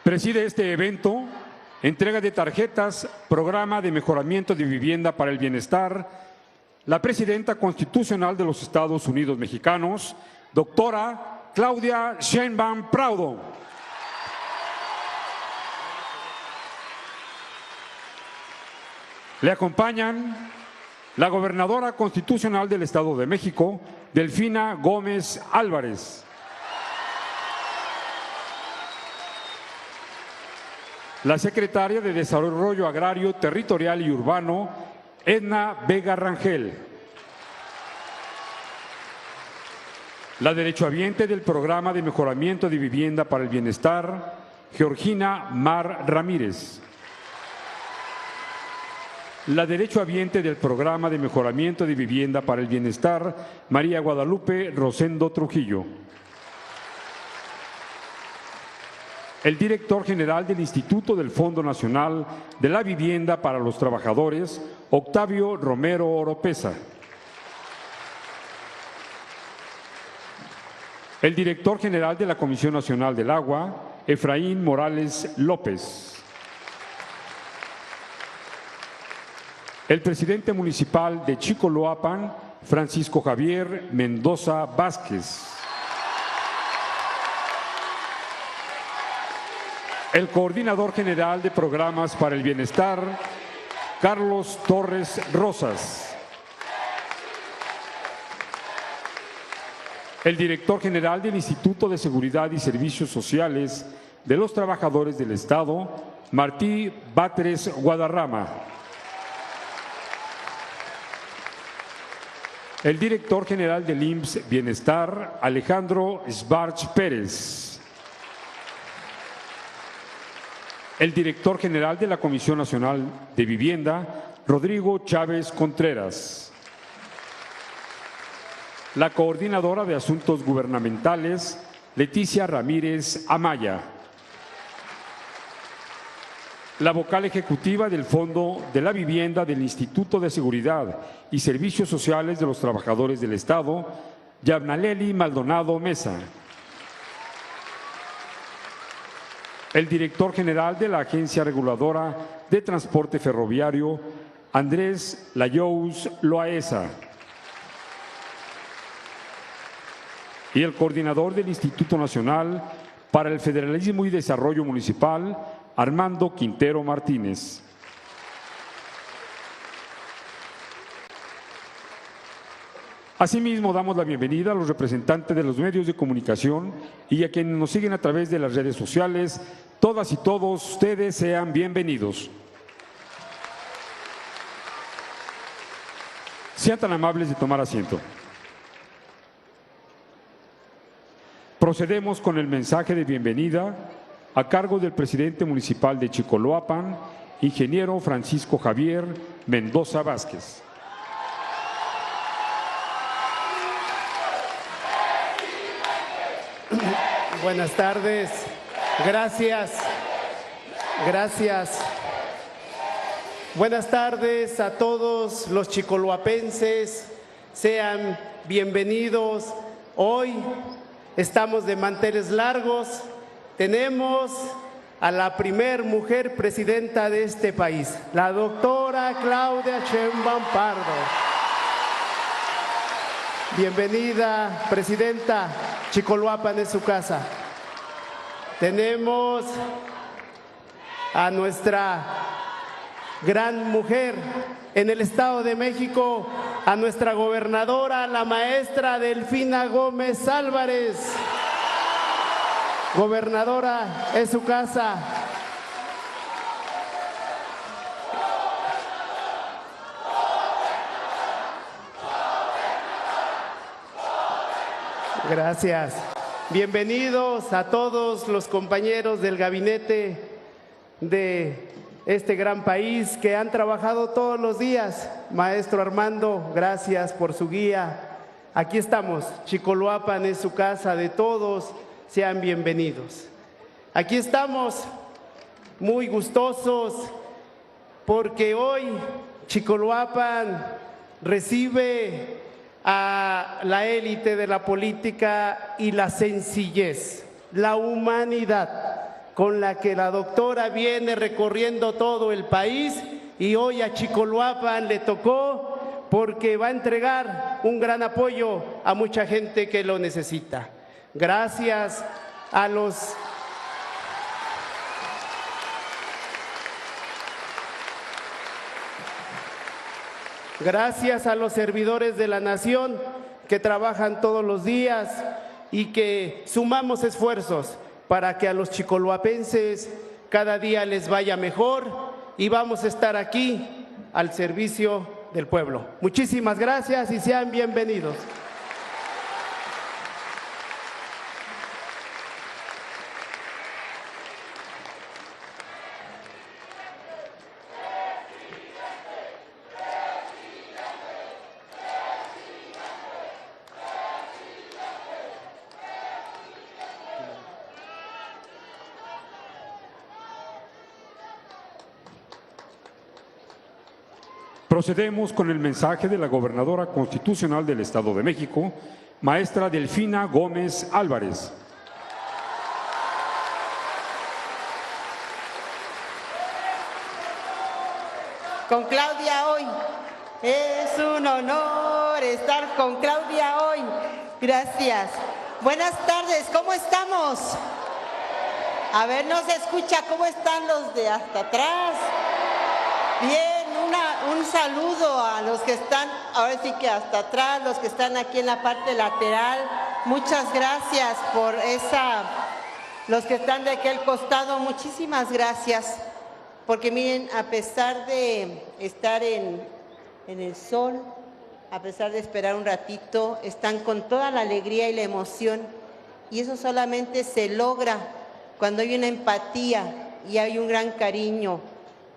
Preside este evento entrega de tarjetas, Programa de Mejoramiento de Vivienda para el Bienestar, la Presidenta Constitucional de los Estados Unidos Mexicanos, doctora Claudia Sheinbaum Pardo. Le acompañan la Gobernadora Constitucional del Estado de México, Delfina Gómez Álvarez. La Secretaria de Desarrollo Agrario, Territorial y Urbano, Edna Vega Rangel. La derechohabiente del Programa de Mejoramiento de Vivienda para el Bienestar, Georgina Mar Ramírez. La derechohabiente del Programa de Mejoramiento de Vivienda para el Bienestar, María Guadalupe Rosendo Trujillo. El director general del Instituto del Fondo Nacional de la Vivienda para los Trabajadores, Octavio Romero Oropesa. El director general de la Comisión Nacional del Agua, Efraín Morales López. El presidente municipal de Chicoloapan, Francisco Javier Mendoza Vázquez. El coordinador general de Programas para el Bienestar, Carlos Torres Rosas. El director general del Instituto de Seguridad y Servicios Sociales de los Trabajadores del Estado, Martí Batres Guadarrama. El director general del IMSS Bienestar, Alejandro Sbarch Pérez. El director general de la Comisión Nacional de Vivienda, Rodrigo Chávez Contreras. La coordinadora de Asuntos Gubernamentales, Leticia Ramírez Amaya. La vocal ejecutiva del Fondo de la Vivienda del Instituto de Seguridad y Servicios Sociales de los Trabajadores del Estado, Yabnaleli Maldonado Mesa. El director general de la Agencia Reguladora de Transporte Ferroviario, Andrés Layous Loaesa. Y el coordinador del Instituto Nacional para el Federalismo y Desarrollo Municipal, Armando Quintero Martínez. Asimismo, damos la bienvenida a los representantes de los medios de comunicación y a quienes nos siguen a través de las redes sociales. Todas y todos ustedes sean bienvenidos. Sean tan amables de tomar asiento. Procedemos con el mensaje de bienvenida a cargo del presidente municipal de Chicoloapan, ingeniero Francisco Javier Mendoza Vázquez. Buenas tardes. Gracias. Gracias. Buenas tardes a todos los chicoloapenses. Sean bienvenidos. Hoy estamos de manteles largos. Tenemos a la primer mujer presidenta de este país, la doctora Claudia Sheinbaum Pardo. Bienvenida, presidenta. Chicoloapan es su casa. Tenemos a nuestra gran mujer en el Estado de México, a nuestra gobernadora, la maestra Delfina Gómez Álvarez. Gobernadora, es su casa. Gracias. Bienvenidos a todos los compañeros del gabinete de este gran país que han trabajado todos los días. Maestro Armando, gracias por su guía. Aquí estamos, Chicoloapan es su casa de todos, sean bienvenidos. Aquí estamos muy gustosos porque hoy Chicoloapan recibe a la élite de la política y la sencillez, la humanidad, con la que la doctora viene recorriendo todo el país y hoy a Chicoloapan le tocó porque va a entregar un gran apoyo a mucha gente que lo necesita. Gracias a los servidores de la nación que trabajan todos los días y que sumamos esfuerzos para que a los chicoloapenses cada día les vaya mejor y vamos a estar aquí al servicio del pueblo. Muchísimas gracias y sean bienvenidos. Procedemos con el mensaje de la gobernadora constitucional del Estado de México, maestra Delfina Gómez Álvarez. Con Claudia hoy. Es un honor estar con Claudia hoy. Gracias. Buenas tardes, ¿cómo estamos? A ver, no se escucha, ¿cómo están los de hasta atrás? Bien, un saludo a los que están, ahora sí que hasta atrás, los que están aquí en la parte lateral. Muchas gracias por los que están de aquel costado, muchísimas gracias. Porque miren, a pesar de estar en el sol, a pesar de esperar un ratito, están con toda la alegría y la emoción. Y eso solamente se logra cuando hay una empatía y hay un gran cariño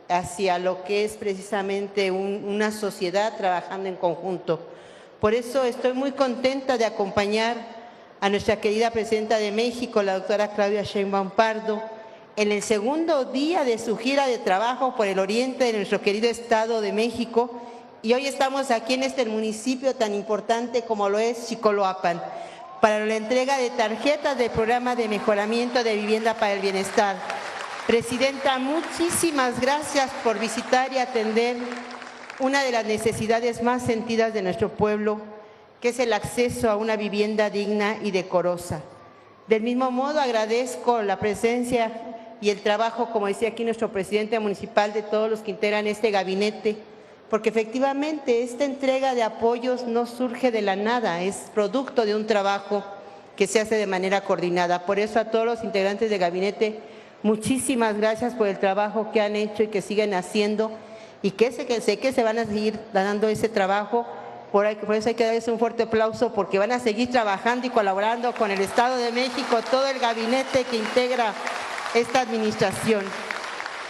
hacia lo que es precisamente una sociedad trabajando en conjunto. Por eso estoy muy contenta de acompañar a nuestra querida presidenta de México, la doctora Claudia Sheinbaum Pardo, en el segundo día de su gira de trabajo por el oriente de nuestro querido Estado de México, y hoy estamos aquí en este municipio tan importante como lo es Chicoloapan, para la entrega de tarjetas del programa de mejoramiento de vivienda para el bienestar. Presidenta, muchísimas gracias por visitar y atender una de las necesidades más sentidas de nuestro pueblo, que es el acceso a una vivienda digna y decorosa. Del mismo modo, agradezco la presencia y el trabajo, como decía aquí nuestro presidente municipal, de todos los que integran este gabinete, porque efectivamente esta entrega de apoyos no surge de la nada, es producto de un trabajo que se hace de manera coordinada. Por eso a todos los integrantes del gabinete, muchísimas gracias por el trabajo que han hecho y que siguen haciendo, y que sé que se van a seguir dando ese trabajo. Por eso hay que darles un fuerte aplauso, porque van a seguir trabajando y colaborando con el Estado de México, todo el gabinete que integra esta administración.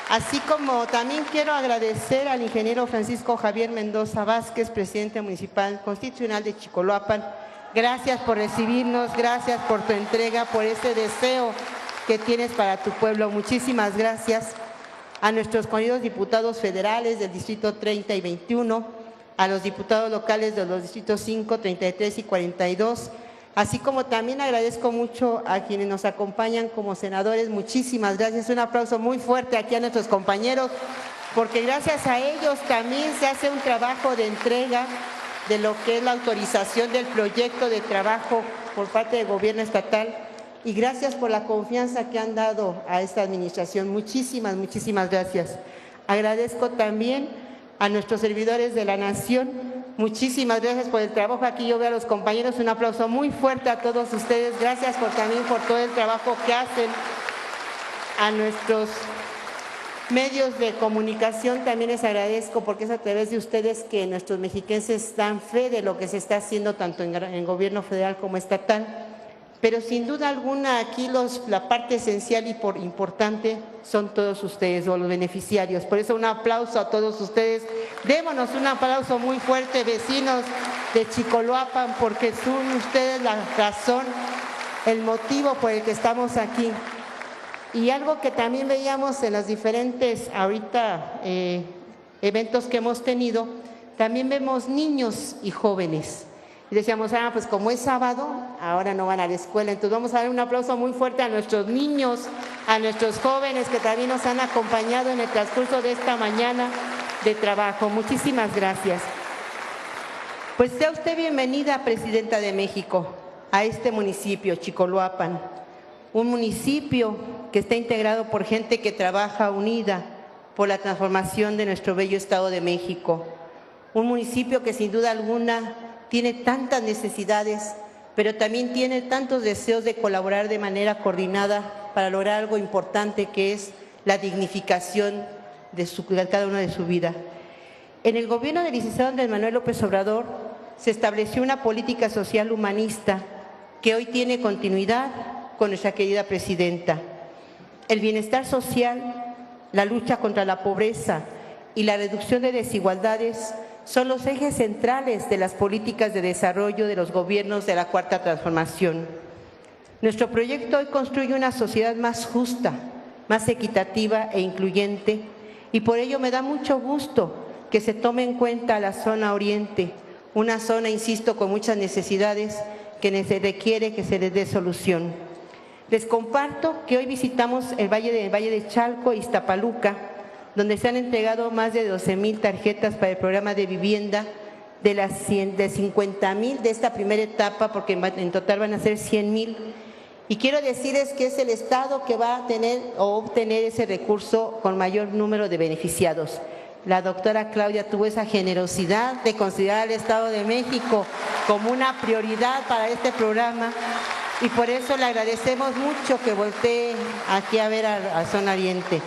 Así como también quiero agradecer al ingeniero Francisco Javier Mendoza Vázquez, presidente municipal constitucional de Chicoloapan. Gracias por recibirnos, gracias por tu entrega, por ese deseo que tienes para tu pueblo. Muchísimas gracias a nuestros queridos diputados federales del Distrito 30 y 21, a los diputados locales de los distritos 5, 33 y 42, así como también agradezco mucho a quienes nos acompañan como senadores. Muchísimas gracias. Un aplauso muy fuerte aquí a nuestros compañeros, porque gracias a ellos también se hace un trabajo de entrega de lo que es la autorización del proyecto de trabajo por parte del gobierno estatal. Y gracias por la confianza que han dado a esta administración. Muchísimas, muchísimas gracias. Agradezco también a nuestros servidores de la nación. Muchísimas gracias por el trabajo. Aquí yo veo a los compañeros. Un aplauso muy fuerte a todos ustedes. Gracias también por todo el trabajo que hacen. A nuestros medios de comunicación también les agradezco, porque es a través de ustedes que nuestros mexiquenses dan fe de lo que se está haciendo tanto en gobierno federal como estatal. Pero sin duda alguna aquí la parte esencial y importante son todos ustedes, o los beneficiarios. Por eso un aplauso a todos ustedes. Démonos un aplauso muy fuerte, vecinos de Chicoloapan, porque son ustedes la razón, el motivo por el que estamos aquí. Y algo que también veíamos en los diferentes ahorita eventos que hemos tenido, también vemos niños y jóvenes. Y decíamos, pues como es sábado, ahora no van a la escuela. Entonces vamos a dar un aplauso muy fuerte a nuestros niños a nuestros jóvenes que también nos han acompañado en el transcurso de esta mañana de trabajo. Muchísimas gracias. Pues sea usted bienvenida, Presidenta de México, a este municipio, Chicoloapan, un municipio que está integrado por gente que trabaja unida por la transformación de nuestro bello Estado de México. Un municipio que sin duda alguna tiene tantas necesidades, pero también tiene tantos deseos de colaborar de manera coordinada para lograr algo importante que es la dignificación de cada uno de su vida. En el gobierno del licenciado Andrés Manuel López Obrador se estableció una política social humanista que hoy tiene continuidad con nuestra querida presidenta. El bienestar social, la lucha contra la pobreza y la reducción de desigualdades son los ejes centrales de las políticas de desarrollo de los gobiernos de la Cuarta Transformación. Nuestro proyecto hoy construye una sociedad más justa, más equitativa e incluyente, y por ello me da mucho gusto que se tome en cuenta la zona oriente, una zona, insisto, con muchas necesidades que se requiere que se les dé solución. Les comparto que hoy visitamos el Valle de Chalco e Iztapaluca, donde se han entregado más de 12,000 tarjetas para el programa de vivienda de 50,000 de esta primera etapa, porque en total van a ser 100,000. Y quiero decirles que es el Estado que va a tener o obtener ese recurso con mayor número de beneficiados. La doctora Claudia tuvo esa generosidad de considerar al Estado de México como una prioridad para este programa y por eso le agradecemos mucho que voltee aquí a ver a Zona Oriente.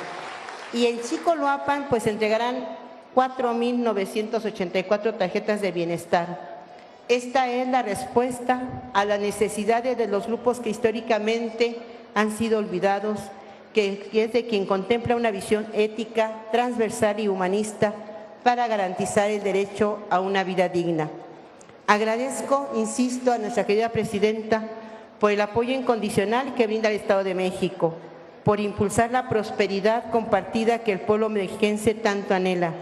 Y en Chicoloapan pues entregarán 4,984 tarjetas de bienestar. Esta es la respuesta a las necesidades de los grupos que históricamente han sido olvidados, que es de quien contempla una visión ética, transversal y humanista para garantizar el derecho a una vida digna. Agradezco, insisto, a nuestra querida presidenta por el apoyo incondicional que brinda el Estado de México, por impulsar la prosperidad compartida que el pueblo mexiquense tanto anhela,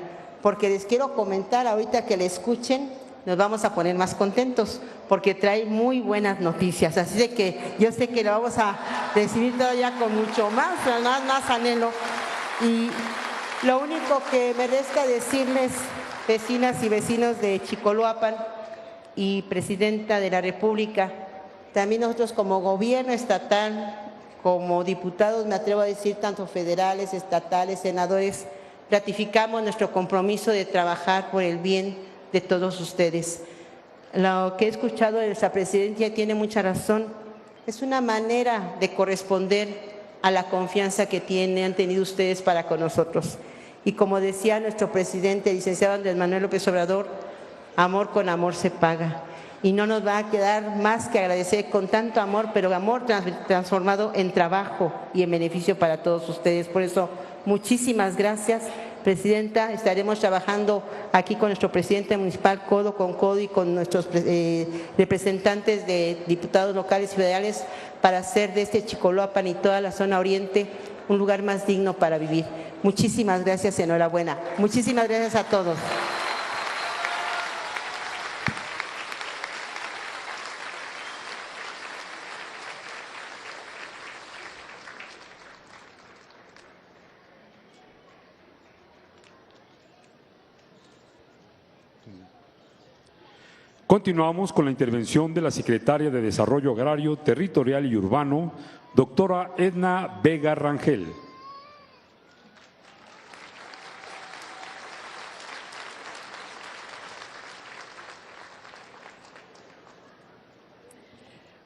porque les quiero comentar ahorita que le escuchen, nos vamos a poner más contentos porque trae muy buenas noticias. Así de que yo sé que lo vamos a recibir todavía con mucho más anhelo. Y lo único que me resta decirles, vecinas y vecinos de Chicoloapan y Presidenta de la República, también nosotros como gobierno estatal, como diputados, me atrevo a decir, tanto federales, estatales, senadores, ratificamos nuestro compromiso de trabajar por el bien de todos ustedes. Lo que he escuchado de nuestra presidenta tiene mucha razón. Es una manera de corresponder a la confianza que han tenido ustedes para con nosotros. Y como decía nuestro presidente, licenciado Andrés Manuel López Obrador, amor con amor se paga. Y no nos va a quedar más que agradecer con tanto amor, pero amor transformado en trabajo y en beneficio para todos ustedes. Por eso, muchísimas gracias. Presidenta, estaremos trabajando aquí con nuestro presidente municipal codo con codo y con nuestros representantes de diputados locales y federales para hacer de este Chicoloapan y toda la zona oriente un lugar más digno para vivir. Muchísimas gracias y enhorabuena. Muchísimas gracias a todos. Continuamos con la intervención de la secretaria de Desarrollo Agrario, Territorial y Urbano, doctora Edna Vega Rangel.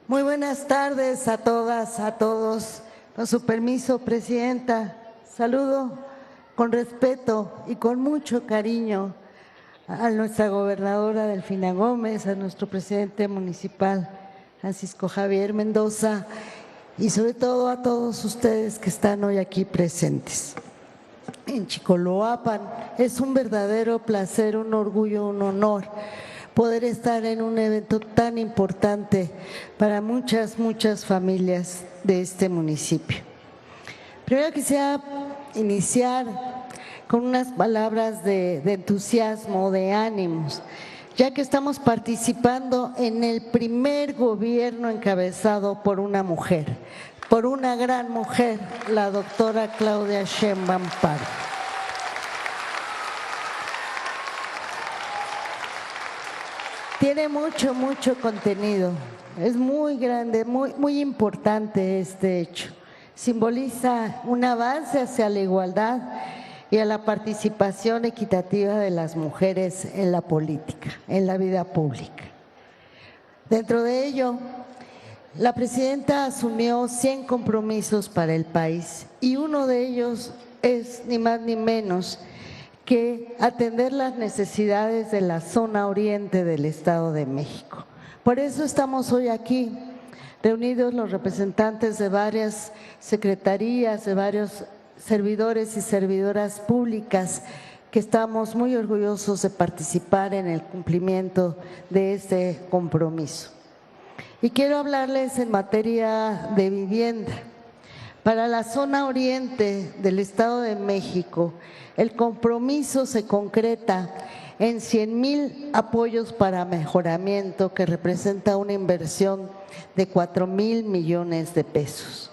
Muy buenas tardes a todas, a todos. Con su permiso, Presidenta, saludo con respeto y con mucho cariño a nuestra gobernadora Delfina Gómez, a nuestro presidente municipal Francisco Javier Mendoza y sobre todo a todos ustedes que están hoy aquí presentes. En Chicoloapan es un verdadero placer, un orgullo, un honor poder estar en un evento tan importante para muchas familias de este municipio. Primero quisiera iniciar con unas palabras de entusiasmo, de ánimos, ya que estamos participando en el primer gobierno encabezado por una mujer, por una gran mujer, la doctora Claudia Sheinbaum Pardo. Tiene mucho contenido. Es muy grande, muy importante este hecho. Simboliza un avance hacia la igualdad y a la participación equitativa de las mujeres en la política, en la vida pública. Dentro de ello, la presidenta asumió 100 compromisos para el país y uno de ellos es ni más ni menos que atender las necesidades de la zona oriente del Estado de México. Por eso estamos hoy aquí, reunidos los representantes de varias secretarías, de varios servidores y servidoras públicas, que estamos muy orgullosos de participar en el cumplimiento de este compromiso. Y quiero hablarles en materia de vivienda. Para la zona oriente del Estado de México, el compromiso se concreta en 100,000 apoyos para mejoramiento, que representa una inversión de 4,000 millones de pesos,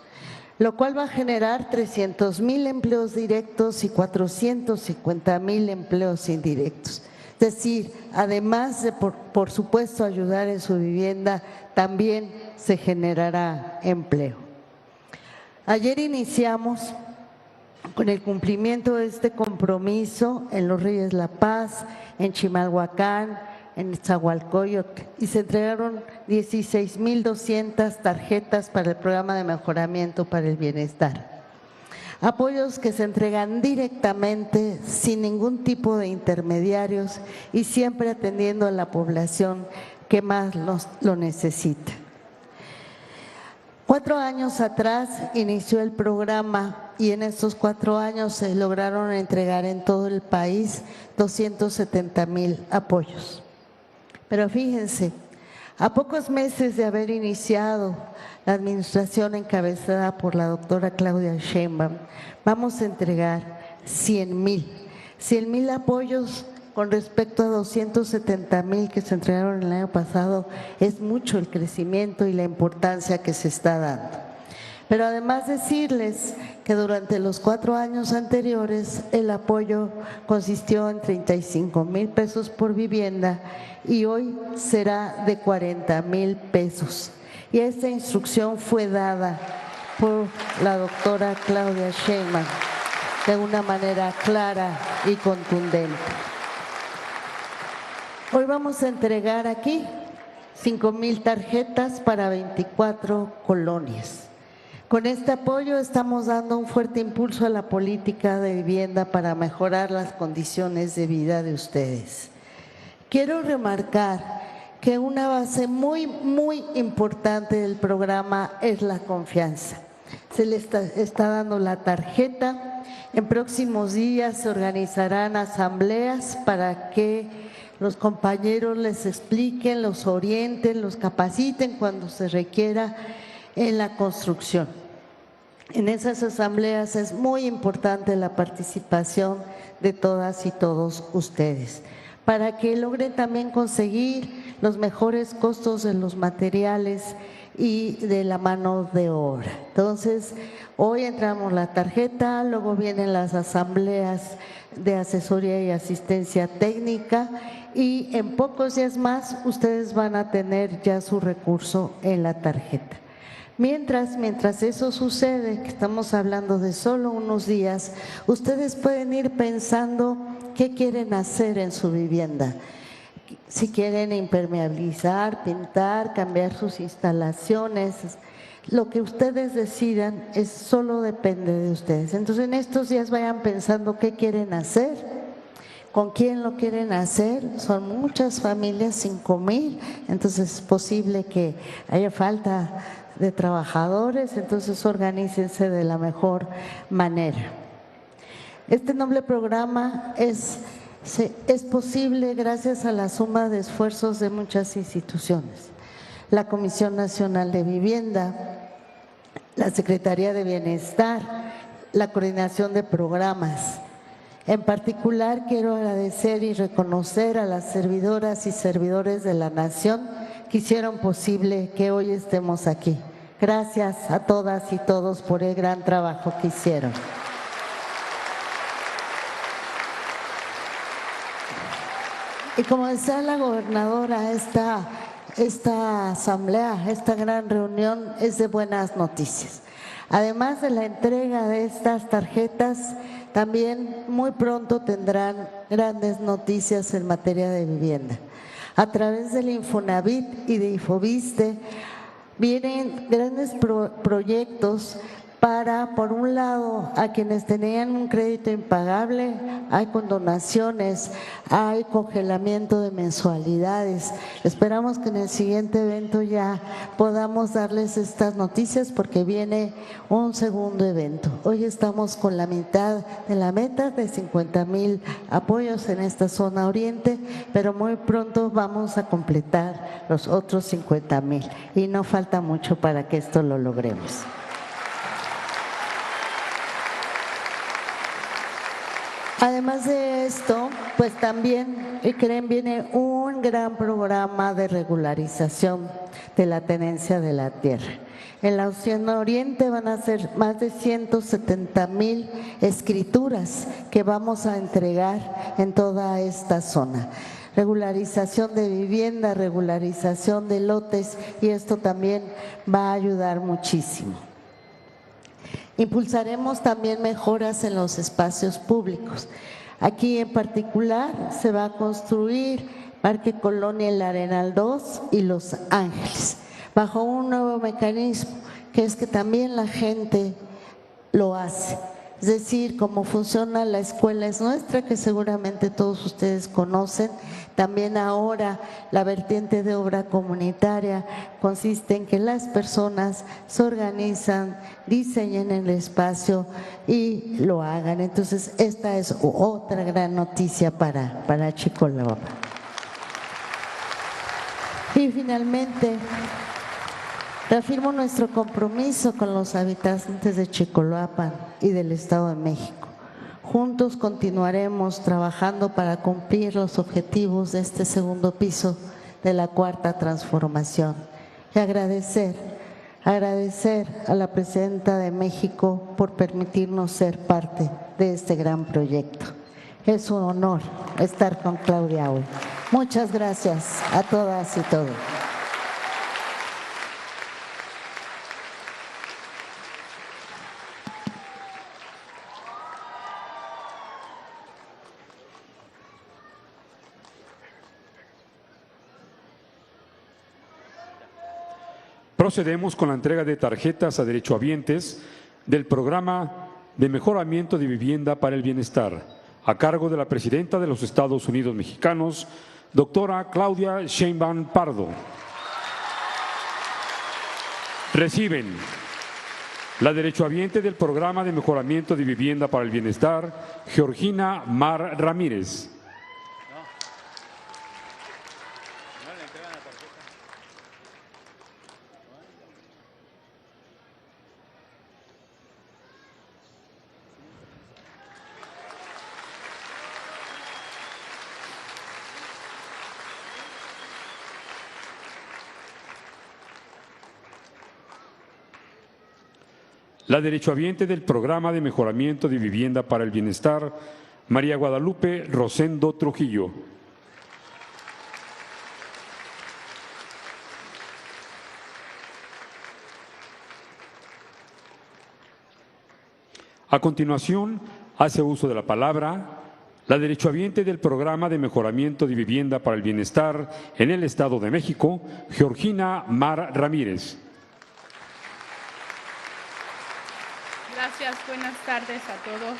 lo cual va a generar 300,000 empleos directos y 450,000 empleos indirectos. Es decir, además de, por supuesto, ayudar en su vivienda, también se generará empleo. Ayer iniciamos con el cumplimiento de este compromiso en Los Reyes La Paz, en Chimalhuacán, en Nezahualcóyotl, y se entregaron 16,200 tarjetas para el programa de mejoramiento para el bienestar. Apoyos que se entregan directamente, sin ningún tipo de intermediarios y siempre atendiendo a la población que más lo necesita. 4 años atrás inició el programa y en estos 4 años se lograron entregar en todo el país 270,000 apoyos. Pero fíjense, a pocos meses de haber iniciado la administración encabezada por la doctora Claudia Sheinbaum, vamos a entregar 100,000 apoyos. Con respecto a 270,000 que se entregaron el año pasado, es mucho el crecimiento y la importancia que se está dando. Pero además decirles que durante los 4 años anteriores el apoyo consistió en 35,000 pesos por vivienda y hoy será de 40,000 pesos. Y esta instrucción fue dada por la doctora Claudia Sheinbaum de una manera clara y contundente. Hoy vamos a entregar aquí 5,000 tarjetas para 24 colonias. Con este apoyo estamos dando un fuerte impulso a la política de vivienda para mejorar las condiciones de vida de ustedes. Quiero remarcar que una base muy importante del programa es la confianza. Se le está dando la tarjeta. En próximos días se organizarán asambleas para que los compañeros les expliquen, los orienten, los capaciten cuando se requiera en la construcción. En esas asambleas es muy importante la participación de todas y todos ustedes, para que logren también conseguir los mejores costos de los materiales y de la mano de obra. Entonces, hoy entramos la tarjeta, luego vienen las asambleas de asesoría y asistencia técnica y en pocos días más ustedes van a tener ya su recurso en la tarjeta. Mientras eso sucede, que estamos hablando de solo unos días, ustedes pueden ir pensando qué quieren hacer en su vivienda. Si quieren impermeabilizar, pintar, cambiar sus instalaciones, lo que ustedes decidan solo depende de ustedes. Entonces en estos días vayan pensando qué quieren hacer, con quién lo quieren hacer. Son muchas familias, 5,000, entonces es posible que haya falta de trabajadores, entonces organícense de la mejor manera. Este noble programa es posible gracias a la suma de esfuerzos de muchas instituciones. La Comisión Nacional de Vivienda, la Secretaría de Bienestar, la Coordinación de Programas. En particular, quiero agradecer y reconocer a las servidoras y servidores de la Nación que hicieron posible que hoy estemos aquí. Gracias a todas y todos por el gran trabajo que hicieron. Y como decía la gobernadora, esta asamblea, esta gran reunión es de buenas noticias. Además de la entrega de estas tarjetas, también muy pronto tendrán grandes noticias en materia de vivienda. A través del Infonavit y de Infoviste vienen grandes proyectos para, por un lado, a quienes tenían un crédito impagable, hay condonaciones, hay congelamiento de mensualidades. Esperamos que en el siguiente evento ya podamos darles estas noticias porque viene un segundo evento. Hoy estamos con la mitad de la meta de 50,000 apoyos en esta zona oriente, pero muy pronto vamos a completar los otros 50,000 y no falta mucho para que esto lo logremos. Además de esto, pues también, creen, viene un gran programa de regularización de la tenencia de la tierra. En la zona oriente van a ser más de 170,000 escrituras que vamos a entregar en toda esta zona. Regularización de vivienda, regularización de lotes, y esto también va a ayudar muchísimo. Impulsaremos también mejoras en los espacios públicos. Aquí en particular se va a construir Parque Colonia El Arenal 2 y Los Ángeles, bajo un nuevo mecanismo, que es que también la gente lo hace. Es decir, cómo funciona la escuela es nuestra, que seguramente todos ustedes conocen. También ahora la vertiente de obra comunitaria consiste en que las personas se organizan, diseñen el espacio y lo hagan. Entonces, esta es otra gran noticia para Chicolapa. Y finalmente, reafirmo nuestro compromiso con los habitantes de Chicolapa y del Estado de México. Juntos continuaremos trabajando para cumplir los objetivos de este segundo piso de la Cuarta Transformación. Y agradecer a la Presidenta de México por permitirnos ser parte de este gran proyecto. Es un honor estar con Claudia hoy. Muchas gracias a todas y todos. Procedemos con la entrega de tarjetas a derechohabientes del Programa de Mejoramiento de Vivienda para el Bienestar, a cargo de la Presidenta de los Estados Unidos Mexicanos, doctora Claudia Sheinbaum Pardo. Reciben la derechohabiente del Programa de Mejoramiento de Vivienda para el Bienestar, Georgina Mar Ramírez. La derechohabiente del Programa de Mejoramiento de Vivienda para el Bienestar, María Guadalupe Rosendo Trujillo. A continuación, hace uso de la palabra la derechohabiente del Programa de Mejoramiento de Vivienda para el Bienestar en el Estado de México, Georgina Mar Ramírez. Gracias, buenas tardes a todos.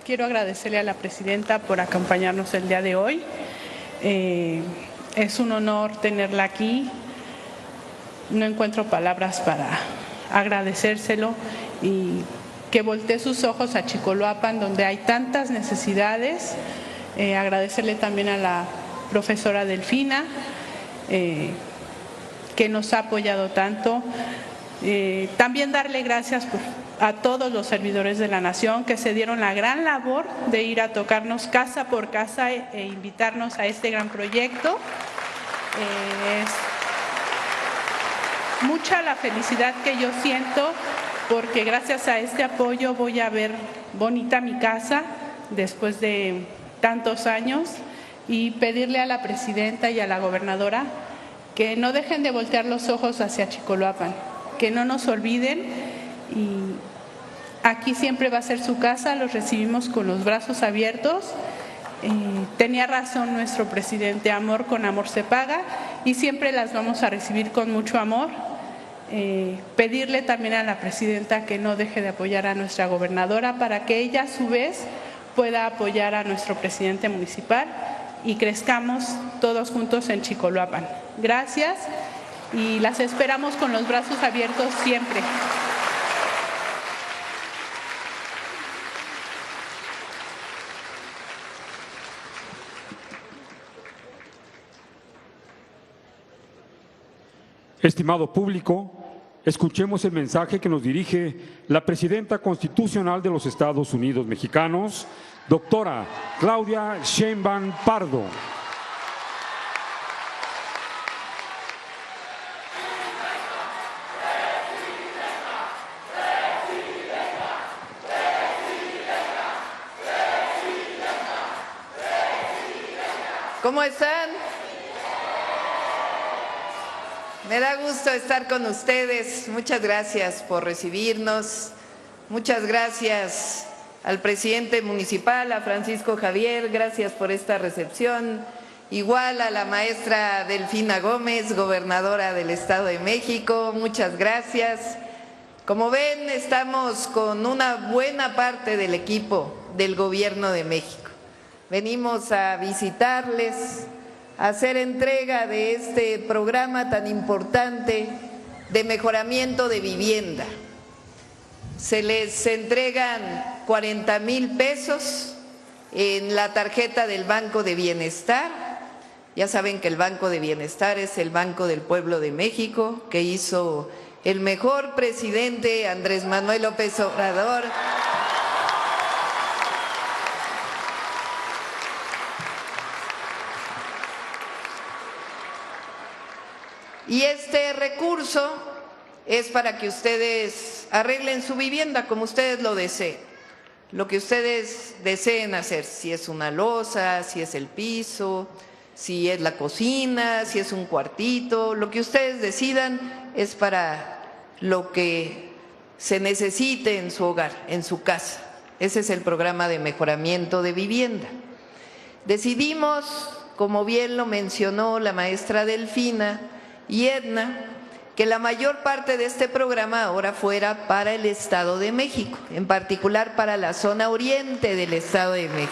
Quiero agradecerle a la Presidenta por acompañarnos el día de hoy. Es un honor tenerla aquí. No encuentro palabras para agradecérselo y que voltee sus ojos a Chicoloapan, donde hay tantas necesidades. Agradecerle también a la profesora Delfina, que nos ha apoyado tanto. También darle gracias a todos los servidores de la Nación que se dieron la gran labor de ir a tocarnos casa por casa e invitarnos a este gran proyecto. Es mucha la felicidad que yo siento porque gracias a este apoyo voy a ver bonita mi casa después de tantos años y pedirle a la presidenta y a la gobernadora que no dejen de voltear los ojos hacia Chicoloapan, que no nos olviden y aquí siempre va a ser su casa, los recibimos con los brazos abiertos. Tenía razón nuestro presidente, amor con amor se paga y siempre las vamos a recibir con mucho amor. Pedirle también a la presidenta que no deje de apoyar a nuestra gobernadora para que ella a su vez pueda apoyar a nuestro presidente municipal y crezcamos todos juntos en Chicoloapan. Gracias y las esperamos con los brazos abiertos siempre. Estimado público, escuchemos el mensaje que nos dirige la Presidenta Constitucional de los Estados Unidos Mexicanos, doctora Claudia Sheinbaum Pardo. ¿Cómo están? Me da gusto estar con ustedes. Muchas gracias por recibirnos. Muchas gracias al presidente municipal, a Francisco Javier. Gracias por esta recepción. Igual a la maestra Delfina Gómez, gobernadora del Estado de México. Muchas gracias. Como ven, estamos con una buena parte del equipo del Gobierno de México. Venimos a visitarles, a hacer entrega de este programa tan importante de mejoramiento de vivienda. Se les entregan 40,000 pesos en la tarjeta del Banco de Bienestar. Ya saben que el Banco de Bienestar es el Banco del Pueblo de México, que hizo el mejor presidente Andrés Manuel López Obrador. Y este recurso es para que ustedes arreglen su vivienda como ustedes lo deseen, lo que ustedes deseen hacer, si es una losa, si es el piso, si es la cocina, si es un cuartito, lo que ustedes decidan es para lo que se necesite en su hogar, en su casa. Ese es el programa de mejoramiento de vivienda. Decidimos, como bien lo mencionó la maestra Delfina y Edna, que la mayor parte de este programa ahora fuera para el Estado de México, en particular para la zona oriente del Estado de México.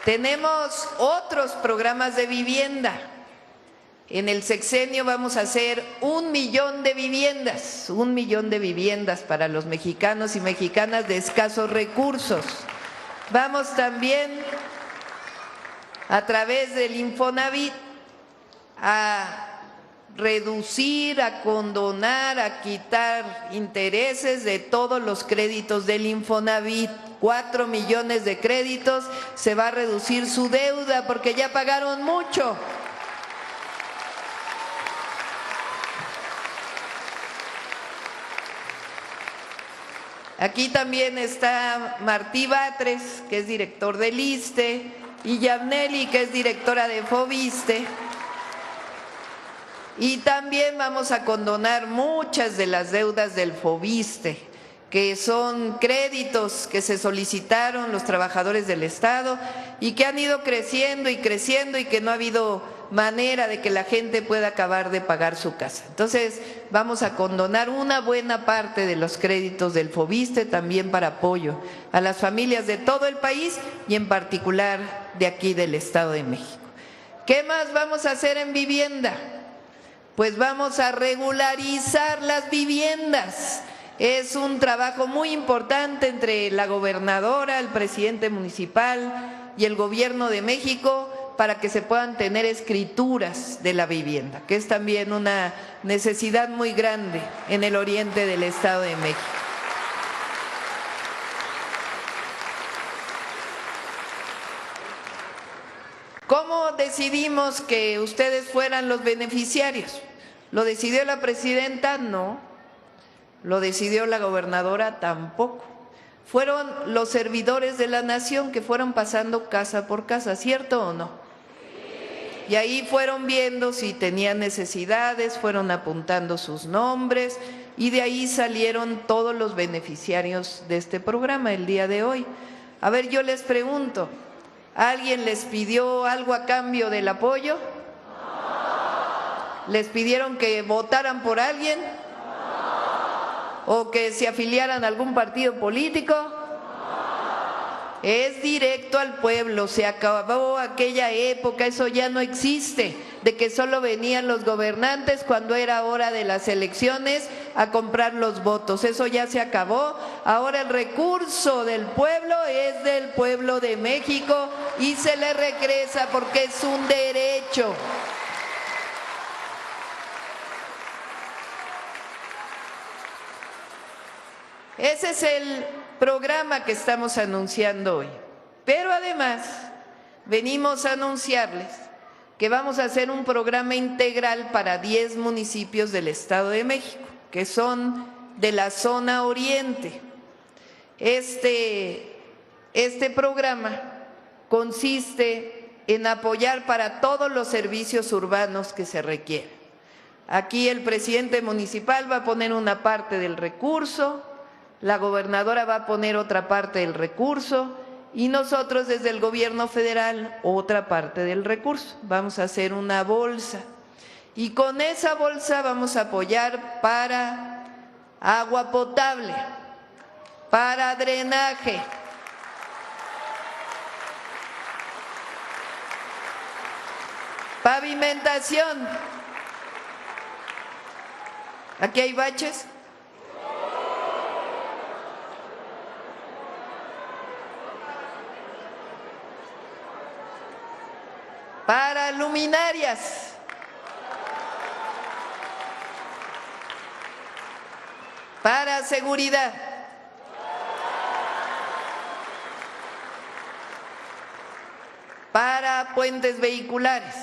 Tenemos otros programas de vivienda. En el sexenio vamos a hacer 1 millón de viviendas, 1 millón de viviendas para los mexicanos y mexicanas de escasos recursos. Vamos también a través del Infonavit a reducir, a condonar, a quitar intereses de todos los créditos del Infonavit. 4 millones de créditos, se va a reducir su deuda porque ya pagaron mucho. Aquí también está Martí Batres, que es director del ISSSTE, y Yabneli, que es directora de FOBISSSTE. Y también vamos a condonar muchas de las deudas del FOBISSSTE, que son créditos que se solicitaron los trabajadores del Estado y que han ido creciendo y creciendo y que no ha habido manera de que la gente pueda acabar de pagar su casa. Entonces, vamos a condonar una buena parte de los créditos del FOBISSSTE también para apoyo a las familias de todo el país y en particular de aquí del Estado de México. ¿Qué más vamos a hacer en vivienda? Pues vamos a regularizar las viviendas. Es un trabajo muy importante entre la gobernadora, el presidente municipal y el Gobierno de México para que se puedan tener escrituras de la vivienda, que es también una necesidad muy grande en el oriente del Estado de México. ¿Cómo decidimos que ustedes fueran los beneficiarios? ¿Lo decidió la presidenta? No. ¿Lo decidió la gobernadora? Tampoco. Fueron los servidores de la nación que fueron pasando casa por casa, ¿cierto o no? Y ahí fueron viendo si tenían necesidades, fueron apuntando sus nombres y de ahí salieron todos los beneficiarios de este programa el día de hoy. A ver, yo les pregunto, ¿alguien les pidió algo a cambio del apoyo? ¿Les pidieron que votaran por alguien? ¿O que se afiliaran a algún partido político? Es directo al pueblo, se acabó aquella época, eso ya no existe, de que solo venían los gobernantes cuando era hora de las elecciones a comprar los votos, eso ya se acabó. Ahora el recurso del pueblo es del pueblo de México y se le regresa porque es un derecho. Ese es el programa que estamos anunciando hoy. Pero además venimos a anunciarles que vamos a hacer un programa integral para 10 municipios del Estado de México, que son de la zona oriente. Este programa consiste en apoyar para todos los servicios urbanos que se requieran. Aquí el presidente municipal va a poner una parte del recurso, la gobernadora va a poner otra parte del recurso y nosotros desde el gobierno federal otra parte del recurso. Vamos a hacer una bolsa y con esa bolsa vamos a apoyar para agua potable, para drenaje, pavimentación. ¿Aquí hay baches? Para luminarias, para seguridad, para puentes vehiculares,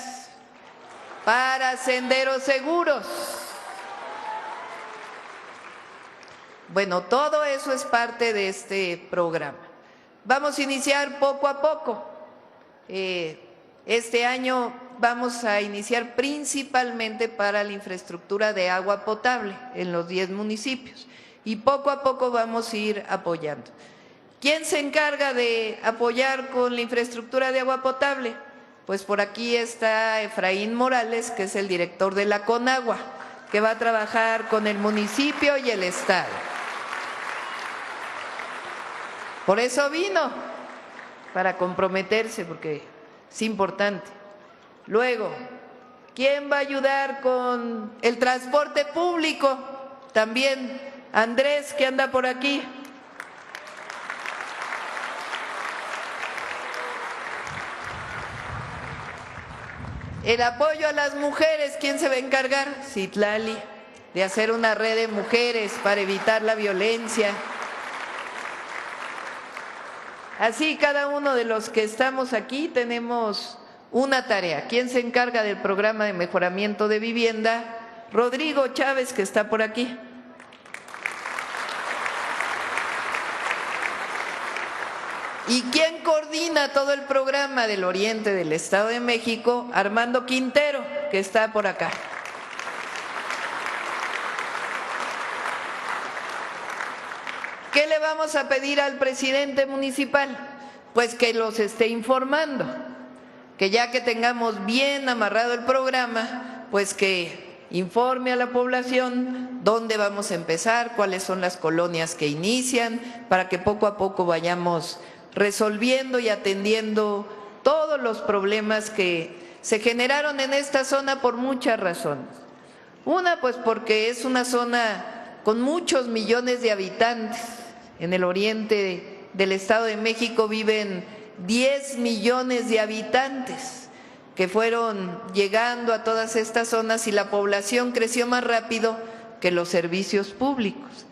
para senderos seguros. Bueno, todo eso es parte de este programa. Vamos a iniciar poco a poco. Este año vamos a iniciar principalmente para la infraestructura de agua potable en los 10 municipios y poco a poco vamos a ir apoyando. ¿Quién se encarga de apoyar con la infraestructura de agua potable? Pues por aquí está Efraín Morales, que es el director de la Conagua, que va a trabajar con el municipio y el estado. Por eso vino, para comprometerse, porque es importante. Luego, ¿quién va a ayudar con el transporte público? También Andrés, que anda por aquí. El apoyo a las mujeres, ¿quién se va a encargar? Citlali, de hacer una red de mujeres para evitar la violencia. Así cada uno de los que estamos aquí tenemos una tarea. ¿Quién se encarga del programa de mejoramiento de vivienda? Rodrigo Chávez, que está por aquí. ¿Y quién coordina todo el programa del oriente del Estado de México? Armando Quintero, que está por acá. ¿Qué le vamos a pedir al presidente municipal? Pues que los esté informando, que ya que tengamos bien amarrado el programa, pues que informe a la población dónde vamos a empezar, cuáles son las colonias que inician, para que poco a poco vayamos resolviendo y atendiendo todos los problemas que se generaron en esta zona por muchas razones. Una, pues porque es una zona con muchos millones de habitantes. En el oriente del Estado de México viven 10 millones de habitantes que fueron llegando a todas estas zonas y la población creció más rápido que los servicios públicos.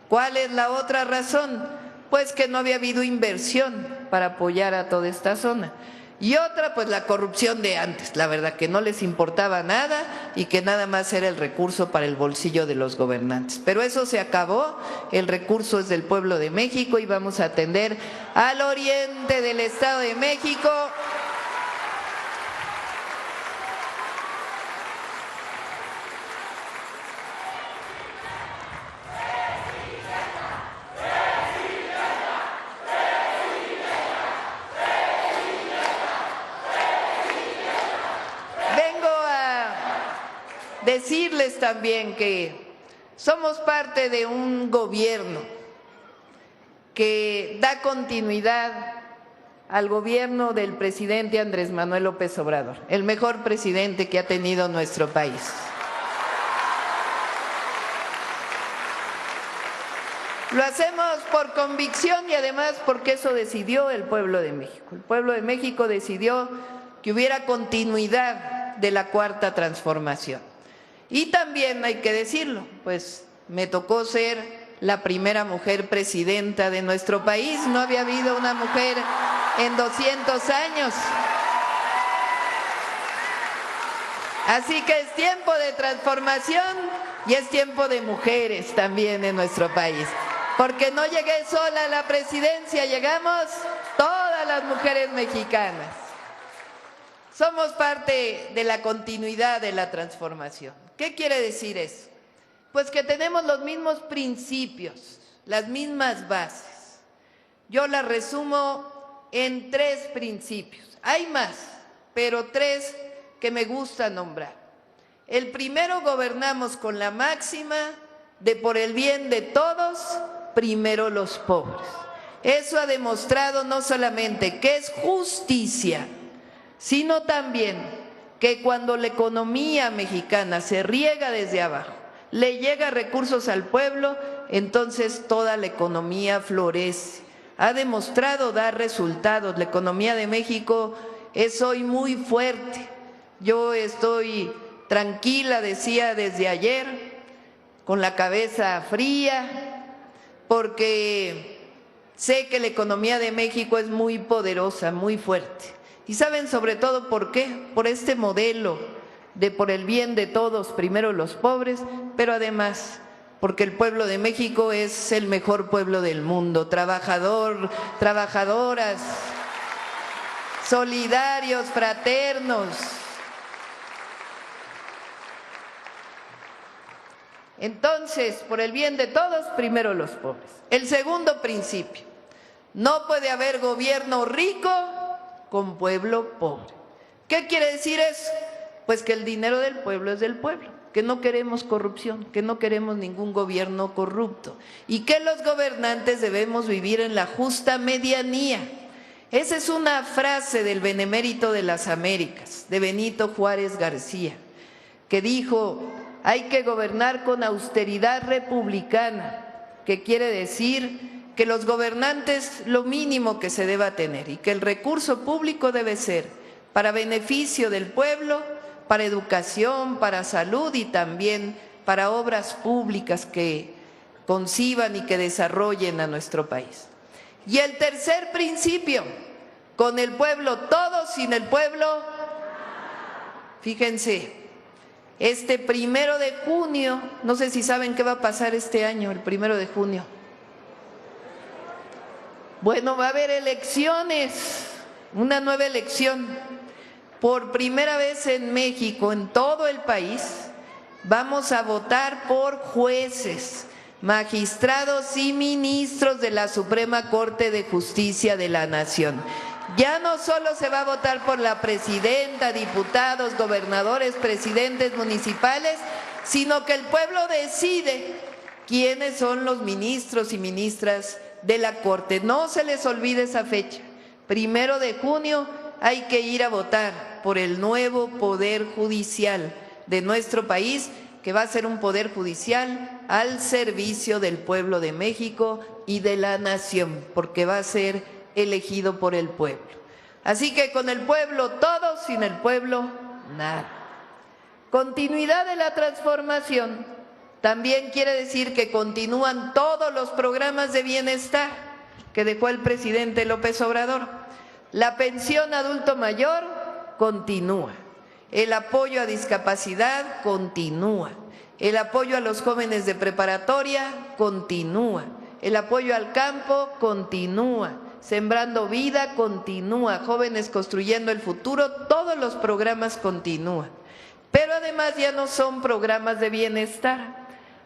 ¿Cuál es la otra razón? Pues que no había habido inversión para apoyar a toda esta zona. Y otra, pues la corrupción de antes, la verdad, que no les importaba nada y que nada más era el recurso para el bolsillo de los gobernantes. Pero eso se acabó, el recurso es del pueblo de México y vamos a atender al oriente del Estado de México. Decirles también que somos parte de un gobierno que da continuidad al gobierno del presidente Andrés Manuel López Obrador, el mejor presidente que ha tenido nuestro país. Lo hacemos por convicción y además porque eso decidió el pueblo de México. El pueblo de México decidió que hubiera continuidad de la Cuarta Transformación. Y también hay que decirlo, pues me tocó ser la primera mujer presidenta de nuestro país. No había habido una mujer en 200 años. Así que es tiempo de transformación y es tiempo de mujeres también en nuestro país. Porque no llegué sola a la presidencia, llegamos todas las mujeres mexicanas. Somos parte de la continuidad de la transformación. ¿Qué quiere decir eso? Pues que tenemos los mismos principios, las mismas bases. Yo las resumo en 3 principios. Hay más, pero 3 que me gusta nombrar. El primero, gobernamos con la máxima de por el bien de todos, primero los pobres. Eso ha demostrado no solamente que es justicia, sino también que cuando la economía mexicana se riega desde abajo, le llega recursos al pueblo, entonces toda la economía florece. Ha demostrado dar resultados. La economía de México es hoy muy fuerte. Yo estoy tranquila, decía desde ayer, con la cabeza fría, porque sé que la economía de México es muy poderosa, muy fuerte. ¿Y saben sobre todo por qué? Por este modelo de por el bien de todos, primero los pobres, pero además porque el pueblo de México es el mejor pueblo del mundo, trabajador, trabajadoras, solidarios, fraternos. Entonces, por el bien de todos, primero los pobres. El segundo principio, no puede haber gobierno rico con pueblo pobre. ¿Qué quiere decir eso? Pues que el dinero del pueblo es del pueblo, que no queremos corrupción, que no queremos ningún gobierno corrupto y que los gobernantes debemos vivir en la justa medianía. Esa es una frase del Benemérito de las Américas, de Benito Juárez García, que dijo: hay que gobernar con austeridad republicana, que quiere decir que los gobernantes lo mínimo que se deba tener y que el recurso público debe ser para beneficio del pueblo, para educación, para salud y también para obras públicas que conciban y que desarrollen a nuestro país. Y el tercer principio, con el pueblo todo, sin el pueblo, fíjense, este 1 de junio, no sé si saben qué va a pasar este año, el 1 de junio. Bueno, va a haber elecciones, una nueva elección. Por primera vez en México, en todo el país, vamos a votar por jueces, magistrados y ministros de la Suprema Corte de Justicia de la Nación. Ya no solo se va a votar por la presidenta, diputados, gobernadores, presidentes municipales, sino que el pueblo decide quiénes son los ministros y ministras de la Corte. No se les olvide esa fecha. 1 de junio hay que ir a votar por el nuevo Poder Judicial de nuestro país, que va a ser un Poder Judicial al servicio del pueblo de México y de la nación, porque va a ser elegido por el pueblo. Así que con el pueblo todo, sin el pueblo nada. Continuidad de la transformación también quiere decir que continúan todos los programas de bienestar que dejó el presidente López Obrador. La pensión adulto mayor continúa. El apoyo a discapacidad continúa. El apoyo a los jóvenes de preparatoria continúa. El apoyo al campo continúa. Sembrando Vida continúa. Jóvenes construyendo el futuro, todos los programas continúan. Pero además ya no son programas de bienestar,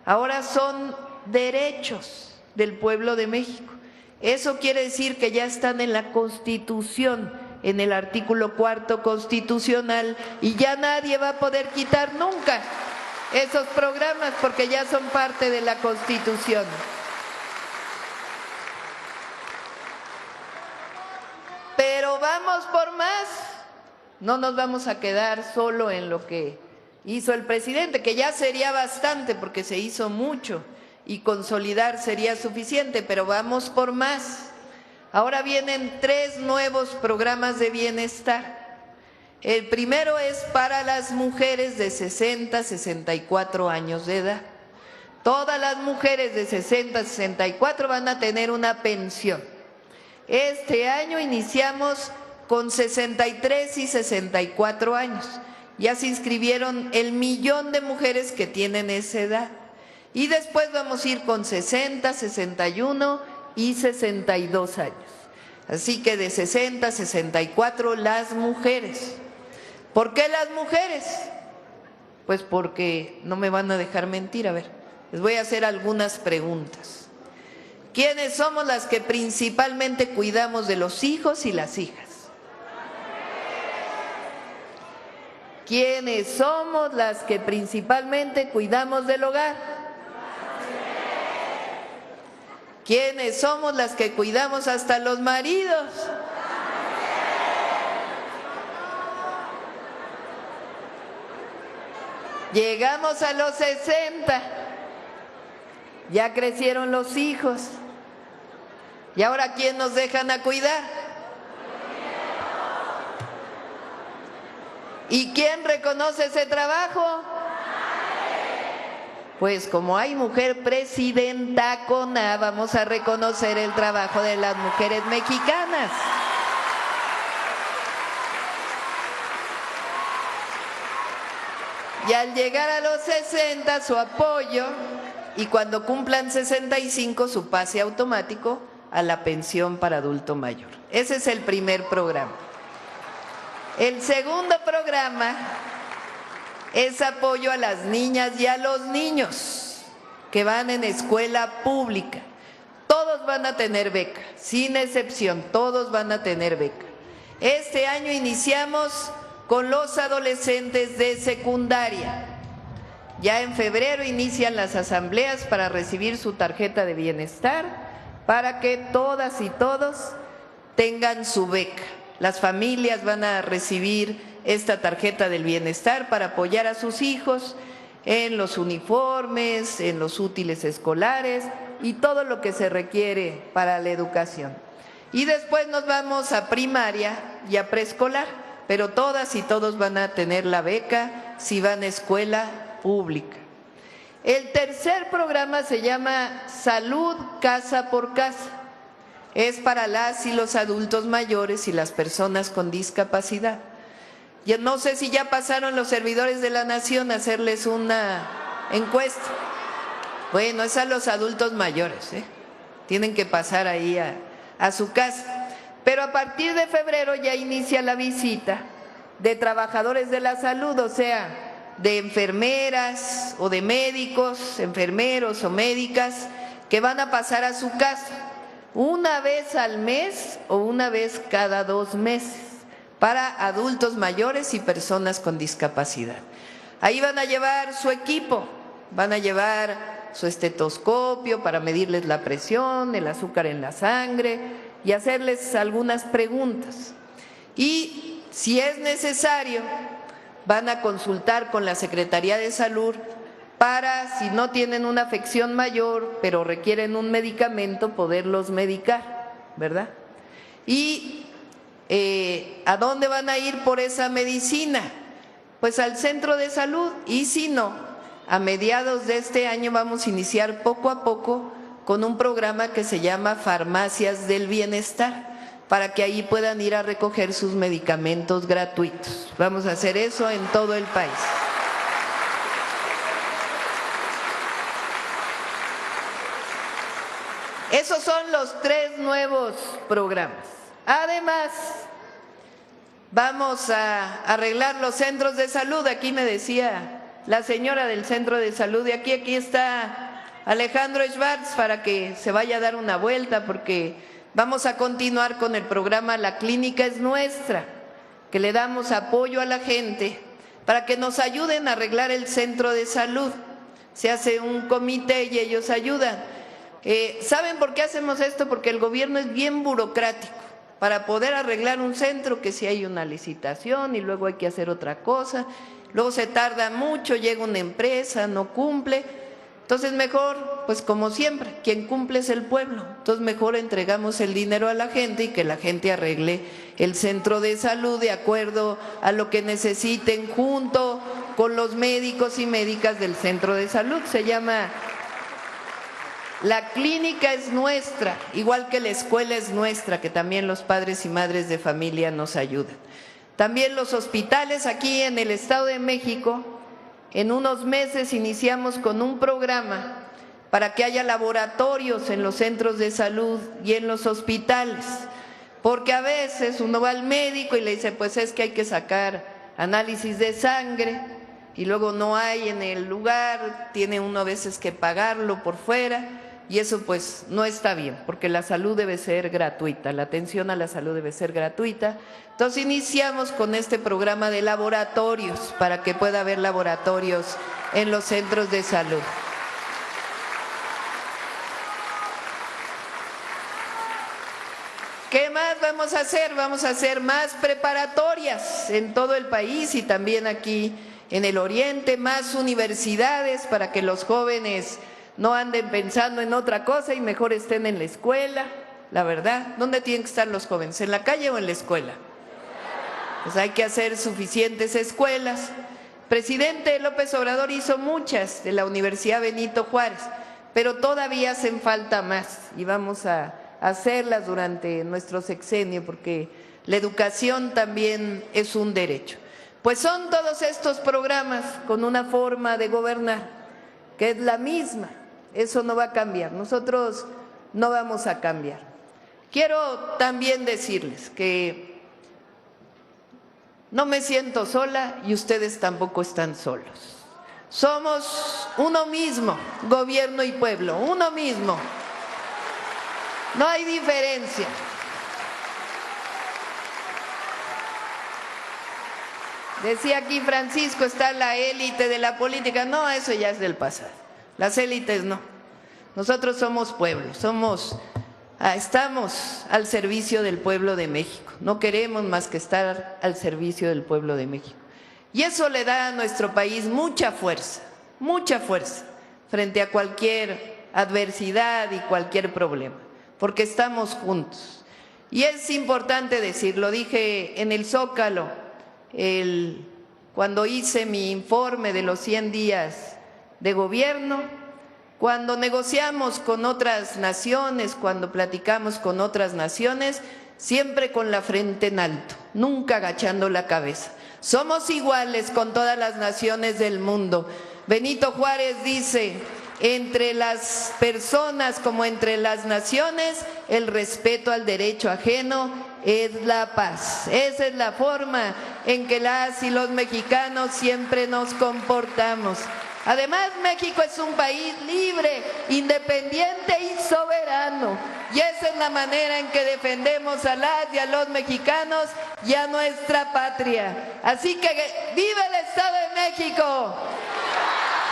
ahora son derechos del pueblo de México. Eso quiere decir que ya están en la Constitución, en el artículo 4 constitucional, y ya nadie va a poder quitar nunca esos programas porque ya son parte de la Constitución. Pero vamos por más, no nos vamos a quedar solo en lo que hizo el presidente, que ya sería bastante porque se hizo mucho y consolidar sería suficiente, pero vamos por más. Ahora vienen 3 nuevos programas de bienestar. El primero es para las mujeres de 60 a 64 años de edad. Todas las mujeres de 60 a 64 van a tener una pensión. Este año iniciamos con 63 y 64 años. Ya se inscribieron 1 millón de mujeres que tienen esa edad. Y después vamos a ir con 60, 61 y 62 años. Así que de 60 a 64 las mujeres. ¿Por qué las mujeres? Pues porque no me van a dejar mentir. A ver, les voy a hacer algunas preguntas. ¿Quiénes somos las que principalmente cuidamos de los hijos y las hijas? ¿Quiénes somos las que principalmente cuidamos del hogar? ¿Quiénes somos las que cuidamos hasta los maridos? Llegamos a los 60, ya crecieron los hijos, ¿y ahora quién nos dejan a cuidar? ¿Y quién reconoce ese trabajo? Pues como hay mujer presidenta con A, vamos a reconocer el trabajo de las mujeres mexicanas. Y al llegar a los 60, su apoyo, y cuando cumplan 65, su pase automático a la pensión para adulto mayor. Ese es el primer programa. El segundo programa es apoyo a las niñas y a los niños que van en escuela pública. Todos van a tener beca, sin excepción, todos van a tener beca. Este año iniciamos con los adolescentes de secundaria. Ya en febrero inician las asambleas para recibir su tarjeta de bienestar, para que todas y todos tengan su beca. Las familias van a recibir esta tarjeta del bienestar para apoyar a sus hijos en los uniformes, en los útiles escolares y todo lo que se requiere para la educación. Y después nos vamos a primaria y a preescolar, pero todas y todos van a tener la beca si van a escuela pública. El tercer programa se llama Salud Casa por Casa. Es para las y los adultos mayores y las personas con discapacidad. Yo no sé si ya pasaron los servidores de la nación a hacerles una encuesta. Bueno, es a los adultos mayores, tienen que pasar ahí a su casa. Pero a partir de febrero ya inicia la visita de trabajadores de la salud, o sea, de enfermeras o de médicos, enfermeros o médicas que van a pasar a su casa una vez al mes o una vez cada 2 meses para adultos mayores y personas con discapacidad. Ahí van a llevar su equipo, van a llevar su estetoscopio para medirles la presión, el azúcar en la sangre y hacerles algunas preguntas. Y si es necesario, van a consultar con la Secretaría de Salud para, si no tienen una afección mayor, pero requieren un medicamento, poderlos medicar, ¿verdad? Y ¿a dónde van a ir por esa medicina? Pues al centro de salud, y si no, a mediados de este año vamos a iniciar poco a poco con un programa que se llama Farmacias del Bienestar. para que ahí puedan ir a recoger sus medicamentos gratuitos. Vamos a hacer eso en todo el país. Esos son los 3 nuevos programas. Además, vamos a arreglar los centros de salud. Aquí me decía la señora del centro de salud, y aquí está Alejandro Schwartz para que se vaya a dar una vuelta, porque vamos a continuar con el programa La Clínica es Nuestra, que le damos apoyo a la gente para que nos ayuden a arreglar el centro de salud. Se hace un comité y ellos ayudan. ¿Saben por qué hacemos esto? Porque el gobierno es bien burocrático. Para poder arreglar un centro, que si hay una licitación y luego hay que hacer otra cosa, luego se tarda mucho, llega una empresa, no cumple. Entonces mejor, pues como siempre, quien cumple es el pueblo. Entonces mejor entregamos el dinero a la gente y que la gente arregle el centro de salud de acuerdo a lo que necesiten, junto con los médicos y médicas del centro de salud. Se llama La Clínica es Nuestra, igual que la escuela es nuestra, que también los padres y madres de familia nos ayudan. También los hospitales aquí en el Estado de México, en unos meses iniciamos con un programa para que haya laboratorios en los centros de salud y en los hospitales, porque a veces uno va al médico y le dice, pues es que hay que sacar análisis de sangre y luego no hay en el lugar, tiene uno a veces que pagarlo por fuera. Y eso pues no está bien, porque la salud debe ser gratuita, la atención a la salud debe ser gratuita. Entonces iniciamos con este programa de laboratorios, para que pueda haber laboratorios en los centros de salud. ¿Qué más vamos a hacer? Vamos a hacer más preparatorias en todo el país y también aquí en el oriente, más universidades para que los jóvenes no anden pensando en otra cosa y mejor estén en la escuela, la verdad. ¿Dónde tienen que estar los jóvenes? ¿En la calle o en la escuela? Pues hay que hacer suficientes escuelas. Presidente López Obrador hizo muchas de la Universidad Benito Juárez, pero todavía hacen falta más y vamos a hacerlas durante nuestro sexenio, porque la educación también es un derecho. Pues son todos estos programas con una forma de gobernar que es la misma. Eso no va a cambiar, nosotros no vamos a cambiar. Quiero también decirles que no me siento sola y ustedes tampoco están solos. Somos uno mismo, gobierno y pueblo, uno mismo. No hay diferencia. Decía aquí Francisco, está la élite de la política. No, eso ya es del pasado. Las élites no. Nosotros somos pueblo, estamos al servicio del pueblo de México. No queremos más que estar al servicio del pueblo de México. Y eso le da a nuestro país mucha fuerza frente a cualquier adversidad y cualquier problema, porque estamos juntos. Y es importante decirlo, dije en el Zócalo, cuando hice mi informe de los 100 días de gobierno, cuando negociamos con otras naciones, cuando platicamos con otras naciones, siempre con la frente en alto, nunca agachando la cabeza. Somos iguales con todas las naciones del mundo. Benito Juárez dice, entre las personas como entre las naciones, el respeto al derecho ajeno es la paz. Esa es la forma en que las y los mexicanos siempre nos comportamos. Además, México es un país libre, independiente y soberano. Y esa es la manera en que defendemos a las y a los mexicanos y a nuestra patria. Así que ¡viva el Estado de México!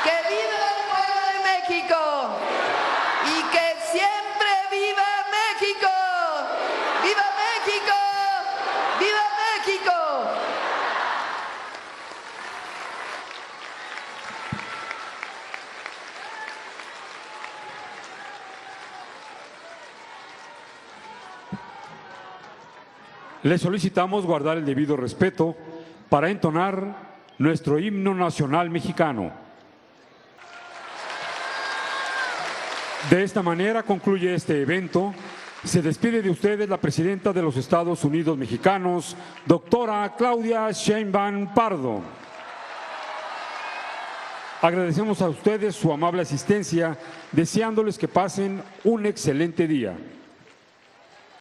¡Que viva el pueblo de México! ¡Y que siempre viva México! ¡Viva México! ¡Viva México! Le solicitamos guardar el debido respeto para entonar nuestro himno nacional mexicano. De esta manera concluye este evento Se despide de ustedes la presidenta de los Estados Unidos Mexicanos, doctora Claudia Sheinbaum Pardo. Agradecemos a ustedes su amable asistencia, deseándoles que pasen un excelente día.